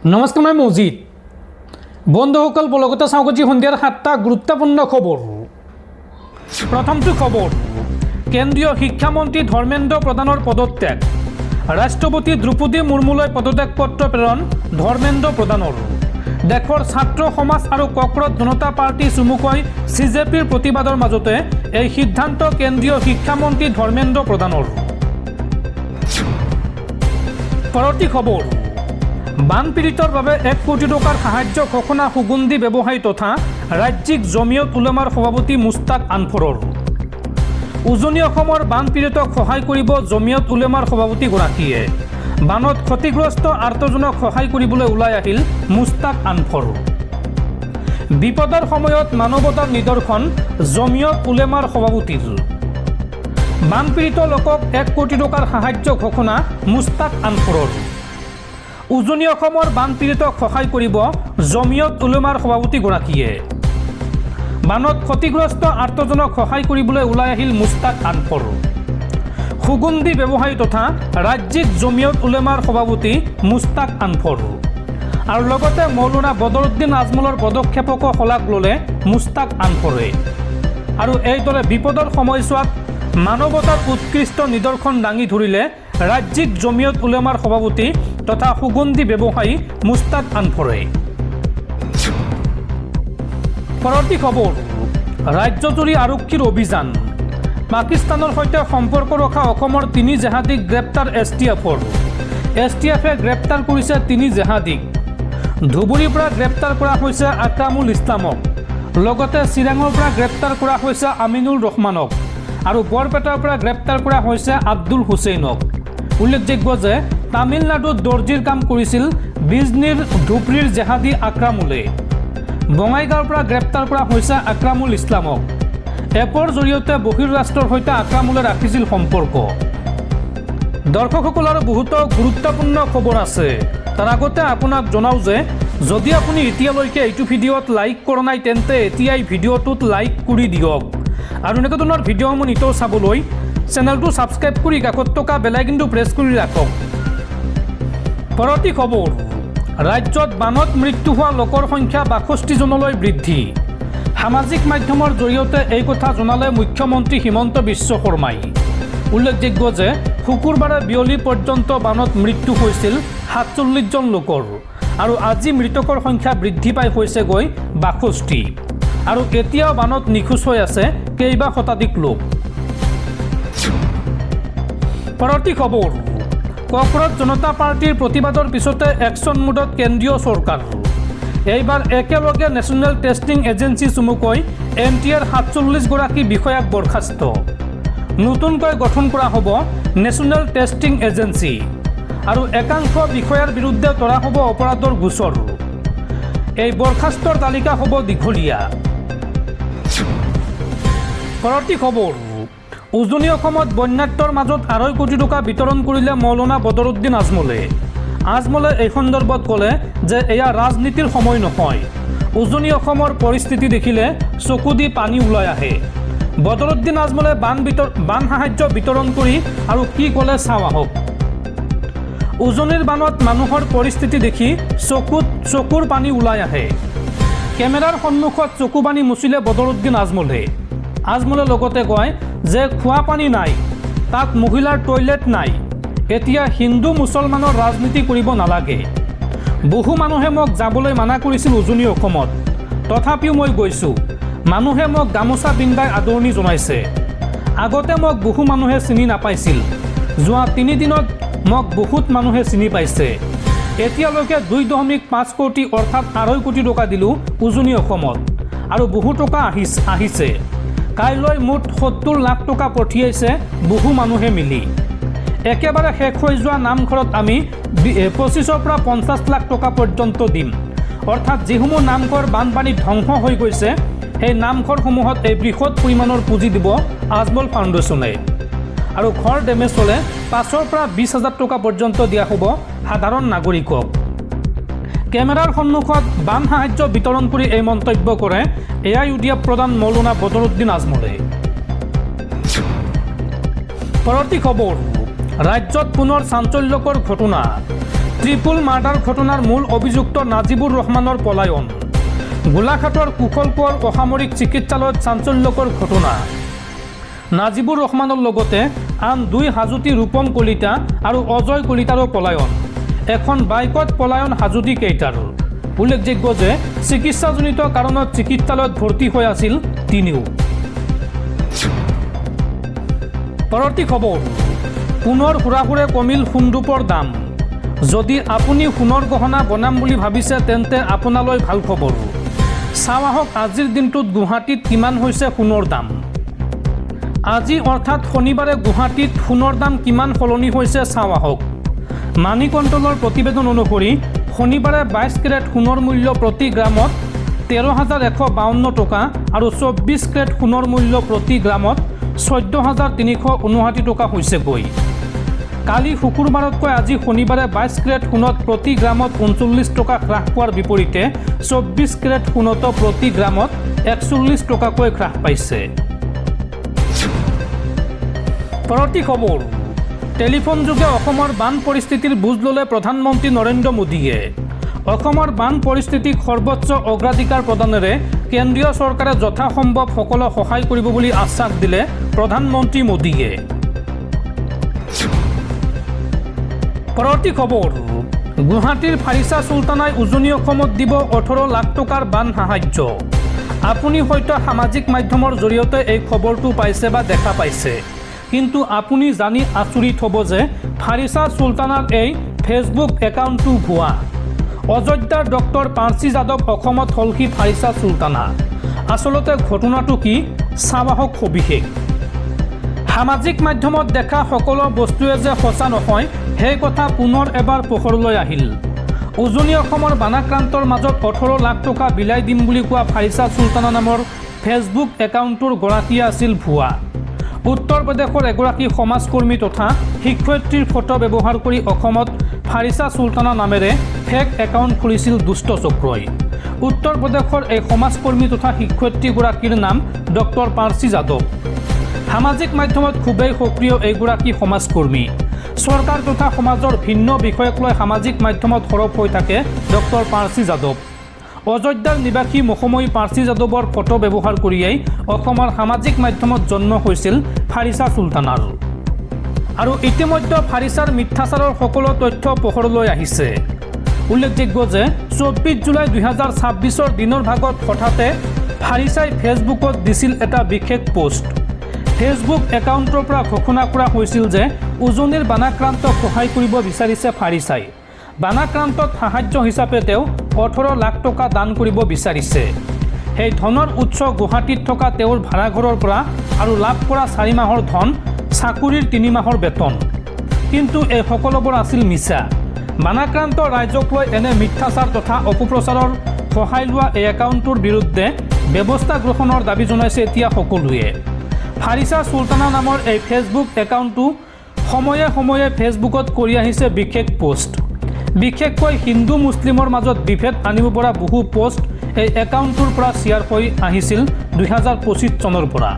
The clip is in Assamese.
নমস্কাৰ, মই মজিদ। বন্ধুসকল, বলগতে চাওক আজি সন্ধিয়াৰ 7টা গুৰুত্বপূৰ্ণ খবৰ। প্ৰথমটো খবৰ, কেন্দ্ৰীয় শিক্ষামন্ত্ৰী ধৰ্মেন্দ্ৰ প্ৰধানৰ পদত্যাগ। ৰাষ্ট্ৰপতি দ্ৰৌপদী মুৰ্মুলৈ পদত্যাগ পত্ৰ প্ৰেৰণ ধৰ্মেন্দ্ৰ প্ৰধানৰ। দেশৰ ছাত্ৰ সমাজ আৰু কক্ৰজ জনতা পাৰ্টি চুমুকৈ CJPৰ প্ৰতিবাদৰ মাজতে এই সিদ্ধান্ত কেন্দ্ৰীয় শিক্ষামন্ত্ৰী ধৰ্মেন্দ্ৰ প্ৰধানৰ। পৰৱৰ্তী খবৰ, বানপীড়িতৰ বাবে 1 কোটি টকাৰ সাহায্য ঘোষণা সুগন্ধি ব্যৱসায়ী তথা ৰাজ্যিক জমিয়ত উলেমাৰ সভাপতি মুস্তাক আনফৰৰ। উজনি অসমৰ বানপীড়িতক সহায় কৰিব জমিয়ত উলেমাৰ সভাপতিগৰাকীয়ে। বানত ক্ষতিগ্ৰস্ত আৰ্তজনক সহায় কৰিবলৈ ওলাই আহিল মুস্তাক আনফৰ। বিপদৰ সময়ত মানৱতাৰ নিদৰ্শন জমিয়ত উলেমাৰ সভাপতিৰ। বানপীড়িত লোকক 1 কোটি টকাৰ সাহায্য ঘোষণা মুস্তাক আনফৰৰ। উজনি অসমৰ বানপীড়িতক সহায় কৰিব জমিয়ত উলেমাৰ সভাপতিগৰাকীয়ে। বানত ক্ষতিগ্ৰস্ত আৰ্তজনক সহায় কৰিবলৈ ওলাই আহিল মুস্তাক আনফৰ। সুগন্ধি ব্যৱসায়ী তথা ৰাজ্যিক জমিয়ত উলেমাৰ সভাপতি মুস্তাক আনফৰ। আৰু লগতে মৌলানা বদৰুদ্দিন আজমলৰ পদক্ষেপকো শলাগ ল'লে মুস্তাক আনফৰে। আৰু এইদৰে বিপদৰ সময়ছোৱাত মানৱতাৰ উৎকৃষ্ট নিদৰ্শন দাঙি ধৰিলে ৰাজ্যিক জমিয়ত উলেমাৰ সভাপতি তথা সুগন্ধি ব্যৱসায়ী মুস্তাক আনফৰে। পৰৱৰ্তী খবৰ, ৰাজ্যজুৰি আৰক্ষীৰ অভিযান। পাকিস্তানৰ সৈতে সম্পৰ্ক ৰখা অসমৰ 3 জেহাদীক গ্ৰেপ্তাৰ STFৰ। STFে গ্ৰেপ্তাৰ কৰিছে 3 জেহাদীক। ধুবুৰীৰ পৰা গ্ৰেপ্তাৰ কৰা হৈছে আক্ৰামুল ইছলামক। লগতে চিৰাঙৰ পৰা গ্ৰেপ্তাৰ কৰা হৈছে আমিনুল ৰহমানক। আৰু বৰপেটাৰ পৰা গ্ৰেপ্তাৰ কৰা হৈছে আব্দুল হুছেইনক। উল্লেখযোগ্য যে তামিলনাডুত দৰ্জীৰ কাম কৰিছিল বিজনীৰ ধুবুৰীৰ জেহাদী আক্ৰামুলে। বঙাইগাঁৱৰ পৰা গ্ৰেপ্তাৰ কৰা হৈছে আক্ৰামুল ইছলামক। এপৰ জৰিয়তে বহিৰ্ৰাষ্ট্ৰৰ সৈতে আক্ৰামুলে ৰাখিছিল সম্পৰ্ক। দৰ্শকসকল, আৰু বহুতো গুৰুত্বপূৰ্ণ খবৰ আছে। তাৰ আগতে আপোনাক জনাওঁ যে যদি আপুনি এতিয়ালৈকে এইটো ভিডিঅ'ত লাইক কৰা নাই তেন্তে এতিয়াই ভিডিঅ'টোত লাইক কৰি দিয়ক। আৰু এনেকুৱা ধৰণৰ ভিডিঅ'সমূহ নিতৌ চাবলৈ চেনেলটো ছাবস্ক্ৰাইব কৰি কাষত থকা বেল আইকনটো প্ৰেছ কৰি ৰাখক। পৰৱৰ্তী খবৰ, ৰাজ্যত বানত মৃত্যু হোৱা লোকৰ সংখ্যা 62 জনলৈ বৃদ্ধি। সামাজিক মাধ্যমৰ জৰিয়তে এই কথা জনালে মুখ্যমন্ত্ৰী হিমন্ত বিশ্ব শৰ্মাই। উল্লেখযোগ্য যে শুকুৰবাৰে বিয়লি পৰ্যন্ত বানত মৃত্যু হৈছিল 47 জন লোকৰ। আৰু আজি মৃতকৰ সংখ্যা বৃদ্ধি পাই হৈছেগৈ 62। আৰু এতিয়াও বানত নিখোজ হৈ আছে কেইবা শতাধিক লোক। পৰৱৰ্তী খবৰ, কক্ৰজ জনতা পাৰ্টিৰ প্ৰতিবাদৰ পিছতে একশ্যন মোডত কেন্দ্ৰীয় চৰকাৰ। এইবাৰ একেলগে নেশ্যনেল টেষ্টিং এজেঞ্চি চমুকৈ NTAৰ 47 গৰাকী বিষয়াক বৰ্খাস্ত। নতুনকৈ গঠন কৰা হ'ব নেশ্যনেল টেষ্টিং এজেঞ্চি। আৰু একাংশ বিষয়াৰ বিৰুদ্ধে তৰা হ'ব অপৰাধৰ গোচৰ। এই বৰ্খাস্তৰ তালিকা হ'ব দীঘলীয়া। পৰৱৰ্তী খবৰ, উজনি অসমত বন্যাত্মৰ মাজত 2.5 কোটি টকা বিতৰণ কৰিলে মৌলানা বদৰুদ্দিন আজমলে। আজমলে এই সন্দৰ্ভত ক'লে যে এয়া ৰাজনীতিৰ সময় নহয়। উজনি অসমৰ পৰিস্থিতি দেখিলে চকু দি পানী ওলাই আহে। বদৰুদ্দিন আজমলে বান সাহায্য বিতৰণ কৰি আৰু কি ক'লে চাওঁ আহক। উজনিৰ বানত মানুহৰ পৰিস্থিতি দেখি চকুৰ পানী ওলাই আহে। কেমেৰাৰ সন্মুখত চকু পানী মুচিলে বদৰুদ্দিন আজমলে। আজমলে লগতে কয় যে খোৱা পানী নাই, তাত মহিলাৰ টয়লেট নাই। এতিয়া হিন্দু মুছলমানৰ ৰাজনীতি কৰিব নালাগে। বহু মানুহে মোক যাবলৈ মানা কৰিছিল উজনি অসমত, তথাপিও মই গৈছোঁ। মানুহে মোক গামোচা পিন্ধাই আদৰণি জনাইছে। আগতে মোক বহু মানুহে চিনি নাপাইছিল। যোৱা 3 দিনত মোক বহুত মানুহে চিনি পাইছে। এতিয়ালৈকে 2.5 কোটি অৰ্থাৎ 2.5 কোটি টকা দিলোঁ উজনি অসমত। আৰু বহু টকা আহিছে। কাইলৈ মুঠ 70 লাখ টকা পঠিয়াইছে বহু মানুহে মিলি। একেবাৰে শেষ হৈ যোৱা নামঘৰত আমি 25 পৰা 50 লাখ টকা পৰ্যন্ত দিম। অৰ্থাৎ যিসমূহ নামঘৰ বানপানীত ধ্বংস হৈ গৈছে সেই নামঘৰসমূহত এই বৃহৎ পৰিমাণৰ পুঁজি দিব আজমল ফাউণ্ডেশ্যনে। আৰু ঘৰ ডেমেজ হ'লে 5 পৰা 20,000 টকা পৰ্যন্ত দিয়া হ'ব সাধাৰণ নাগৰিকক। কেমেৰাৰ সন্মুখত বান সাহায্য বিতৰণ কৰি এই মন্তব্য কৰে AIUDF প্ৰধান মৌলানা বদৰুদ্দিন আজমলে। পৰৱৰ্তী খবৰ, ৰাজ্যত পুনৰ চাঞ্চল্যকৰ ঘটনা। ট্ৰিপল মাৰ্ডাৰ ঘটনাৰ মূল অভিযুক্ত নাজিবুৰ ৰহমানৰ পলায়ন গোলাঘাটৰ কুশলপুৰ অসামৰিক চিকিৎসালয়ত চাঞ্চল্যকৰ ঘটনা নাজিবুৰ ৰহমানৰ লগতে আন 2 হাজুতি ৰূপম কলিতা আৰু অজয় কলিতাৰো পলায়ন এখন বাইকত পলায়ন হাজুতি কেইটাৰ উল্লেখযোগ্য যে চিকিৎসাজনিত কাৰণত চিকিৎসালয়ত ভৰ্তি হৈ আছিল তিনিও পৰৱৰ্তী খবৰ পুনৰ হুৰাহুৰে কমিল সোণৰূপৰ দাম যদি আপুনি সোণৰ গহনা বনাম বুলি ভাবিছে তেন্তে আপোনালৈ ভাল খবৰ চাওঁ আহক আজিৰ দিনটোত গুৱাহাটীত কিমান হৈছে সোণৰ দাম আজি অৰ্থাৎ শনিবাৰে গুৱাহাটীত সোণৰ দাম কিমান সলনি হৈছে চাওঁ আহক মানি কণ্ট্ৰলৰ প্ৰতিবেদন অনুসৰি শনিবাৰে 22 কেৰেট সোণৰ মূল্য প্ৰতি গ্ৰামত 13,152 টকা আৰু 24 কেৰেট সোণৰ মূল্য প্ৰতি গ্ৰামত 14,359 টকা হৈছেগৈ কালি শুকুৰবাৰতকৈ আজি শনিবাৰে 22 কেৰেট সোণত প্ৰতি গ্ৰামত 39 টকা হ্ৰাস পোৱাৰ বিপৰীতে 24 কেৰেট সোণত প্ৰতি গ্ৰামত 41 টকাকৈ হ্ৰাস পাইছে পৰৱৰ্তী খবৰ টেলিফোনযোগে অসমৰ বান পৰিস্থিতিৰ বুজ ল'লে প্ৰধানমন্ত্ৰী নৰেন্দ্ৰ মোদীয়ে অসমৰ বান পৰিস্থিতিক সৰ্বোচ্চ অগ্ৰাধিকাৰ প্ৰদানেৰে কেন্দ্ৰীয় চৰকাৰে যথাসম্ভৱ সকলক সহায় কৰিব বুলি আশ্বাস দিলে প্ৰধানমন্ত্ৰী মোদীয়ে পৰৱৰ্তী খবৰ গুৱাহাটীৰ ফাৰিছা চুলতানাই উজনি অসমত দিব 18 লাখ টকাৰ বান সাহায্য আপুনি হয়তো সামাজিক মাধ্যমৰ জৰিয়তে এই খবৰটো পাইছে বা দেখা পাইছে কিন্তু আপুনি জানি আচৰিত হ'ব যে ফাৰিছা চুলতানাৰ এই ফেচবুক একাউণ্টটো ভুৱা অযোধ্যাৰ ডক্টৰ পাৰ্চী যাদৱ অসমত হলকি ফাৰিছা চুলতানা আচলতে ঘটনাটো কি চাবাহক সবিশেষ সামাজিক মাধ্যমত দেখা সকলো বস্তুৱে যে সঁচা নহয় সেই কথা পুনৰ এবাৰ পোহৰলৈ আহিল উজনি অসমৰ বানাক্ৰান্তৰ মাজত 18 লাখ টকা বিলাই দিম বুলি কোৱা ফাৰিছা চুলতানা নামৰ ফেচবুক একাউণ্টটোৰ গৰাকীয়ে আছিল ভুৱা উত্তৰ প্ৰদেশৰ এগৰাকী সমাজকৰ্মী তথা শিক্ষয়িত্ৰীৰ ফটো ব্যৱহাৰ কৰি অসমত ফাৰিছা চুলতানা নামেৰে ফেক একাউণ্ট খুলিছিল দুষ্ট চক্ৰই উত্তৰ প্ৰদেশৰ এই সমাজকৰ্মী তথা শিক্ষয়িত্ৰীগৰাকীৰ নাম ডক্টৰ পাৰ্চী যাদৱ সামাজিক মাধ্যমত খুবেই সক্ৰিয় এইগৰাকী সমাজকৰ্মী চৰকাৰ তথা সমাজৰ ভিন্ন বিষয়ক লৈ সামাজিক মাধ্যমত সৰব হৈ থাকে ডক্টৰ পাৰ্চী যাদৱ অযোধ্যাৰ নিবাসী মহময়ী পাৰ্চী যাদৱৰ ফটো ব্যৱহাৰ কৰিয়েই অসমৰ সামাজিক মাধ্যমত জন্ম হৈছিল ফাৰিছা চুলতানাৰ আৰু ইতিমধ্যে ফাৰিছাৰ মিথ্যাচাৰৰ সকলো তথ্য পোহৰলৈ আহিছে উল্লেখযোগ্য যে 24 জুলাই 2026 দিনৰ ভাগত হঠাতে ফাৰিছাই ফেচবুকত দিছিল এটা বিশেষ পোষ্ট ফেচবুক একাউণ্টৰ পৰা ঘোষণা কৰা হৈছিল যে উজনিৰ বানাক্ৰান্তক সহায় কৰিব বিচাৰিছে ফাৰিছাই বানাক্ৰান্তত সাহায্য হিচাপে তেওঁ 18 লাখ টকা দান কৰিব বিচাৰিছে সেই ধনৰ উৎস গুৱাহাটীত থকা তেওঁৰ ভাড়াঘৰৰ পৰা আৰু লাভ কৰা 4 মাহৰ ধন চাকৰিৰ 3 মাহৰ বেতন কিন্তু এই সকলোবোৰ আছিল মিছা বানাক্ৰান্ত ৰাজ্যক লৈ এনে মিথ্যাচাৰ তথা অপপ্ৰচাৰৰ সহায় লোৱা এই একাউণ্টটোৰ বিৰুদ্ধে ব্যৱস্থা গ্ৰহণৰ দাবী জনাইছে এতিয়া সকলোৱে ফাৰিছা চুলতানা নামৰ এই ফেচবুক একাউণ্টটো সময়ে সময়ে ফেচবুকত কৰি আহিছে বিশেষ পোষ্ট বিশেষকৈ হিন্দু মুছলিমৰ মাজত বিভেদ আনিব পৰা বহু পোষ্ট এই একাউণ্টটোৰ পৰা শ্বেয়াৰ হৈ আহিছিল 2025 চনৰ পৰা